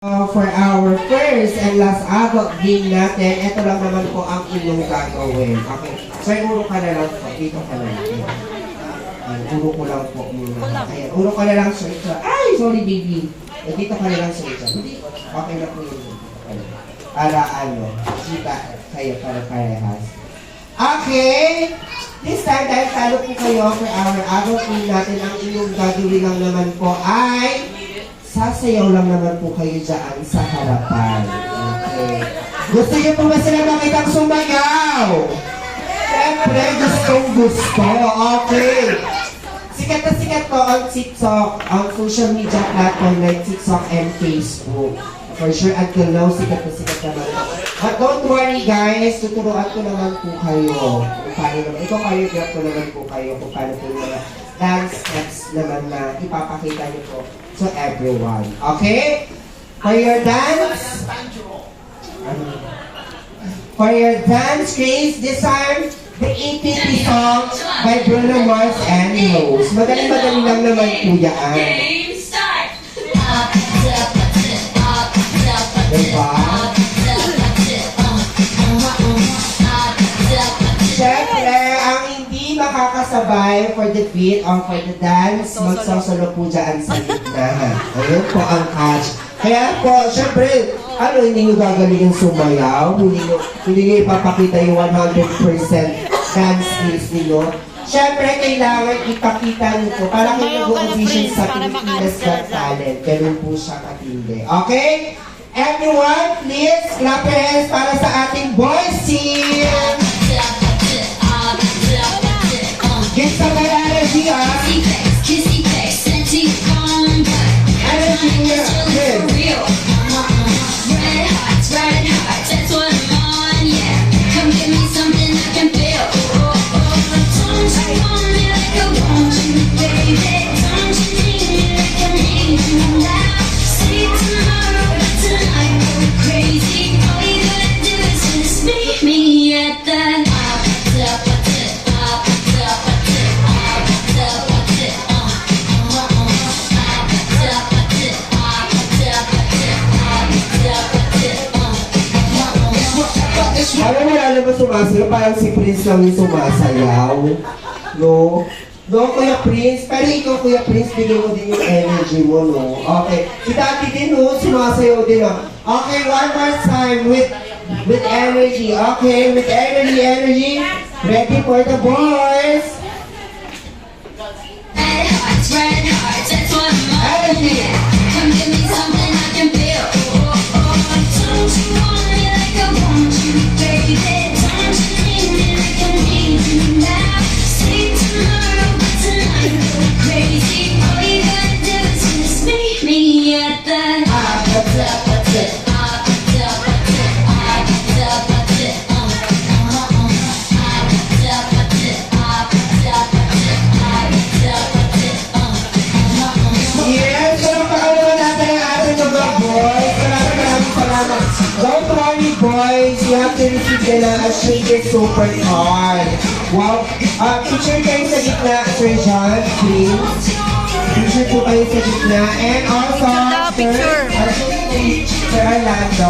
For our first and last adult game natin, ito lang naman po ang inyong gagawin. Okay. So, uro ka na lang po. Dito ka na lang. Uro ko lang po muna. Ayan. Uro ka na lang, sir. Ay, sorry, baby. Dito ka na lang, sir. Okay na po yun. Para ano, kita kayo para parehas. Okay. This time, dahil talo po kayo for our adult game natin, ang inyong gagawin lang naman po ay sasayaw lang naman po kayo dyan sa harapan. Okay. Gusto niyo po ba sila makitang sumayaw? Siyempre, gustong gusto. Okay. Sikat na sikat po on TikTok, on social media platform like TikTok and Facebook. For sure, until now, sikat na sikat naman po. But don't worry guys, tuturuan ko naman po kayo. Kung paano naman, ito kayo, ko naman po kayo kung paano po yung mga dance steps naman na ipapakita niyo po to everyone. Okay? For your dance, please disarm the 80 song by Bruno Mars and Rose. Madali-madali lang naman po yan. Game start! Diba? Siyempre, ang hindi makakasabay for the beat or for the dance, magsosolo po dyan sa gitna. Ayun po ang catch. Kaya po, siyempre, hindi nyo gagaling yung sumayaw, hindi nyo ipapakita yung 100% dance skills nyo. Siyempre, kailangan ipakita nyo po para kayo nag-audition sa Pilipinas Got Talent. Ganun po siya katindi. Okay? Everyone, please clap your hands para sa ating boys team! Get some good energy, energy here, good. Red hearts, that's what I'm on, yeah. Come give me something I can feel. Don't you want me like I want you, baby? Don't you need me like I need you now? See tomorrow, but tonight go crazy. All you gotta do is just meet me at the Alam mo, alam mo sumasayaw, parang si Prince lang yung sumasayaw. No? No, Kuya Prince. Pero ikaw, Kuya Prince, bigyan mo din yung energy mo, no? Okay. Si Tati din, no? Sumasayaw din, no? Okay, one more time with energy. Okay, with energy. Ready for the boys? red hearts, that's what I'm on. Energy. Come give me something I can feel. Don't you want me like I want you, baby? Don't you need me like I need you now? See tomorrow, but tonight go crazy. All you gotta do is just meet me at the Yes, palakpakan natin ang ating mga boys. Maraming salamat. Don't worry, boys. You have to receive nila a shaker super card. Wow. Picture kayo sa gitna, Sir John, please. Picture po kayo sa gitna. And also, Sir Orlando.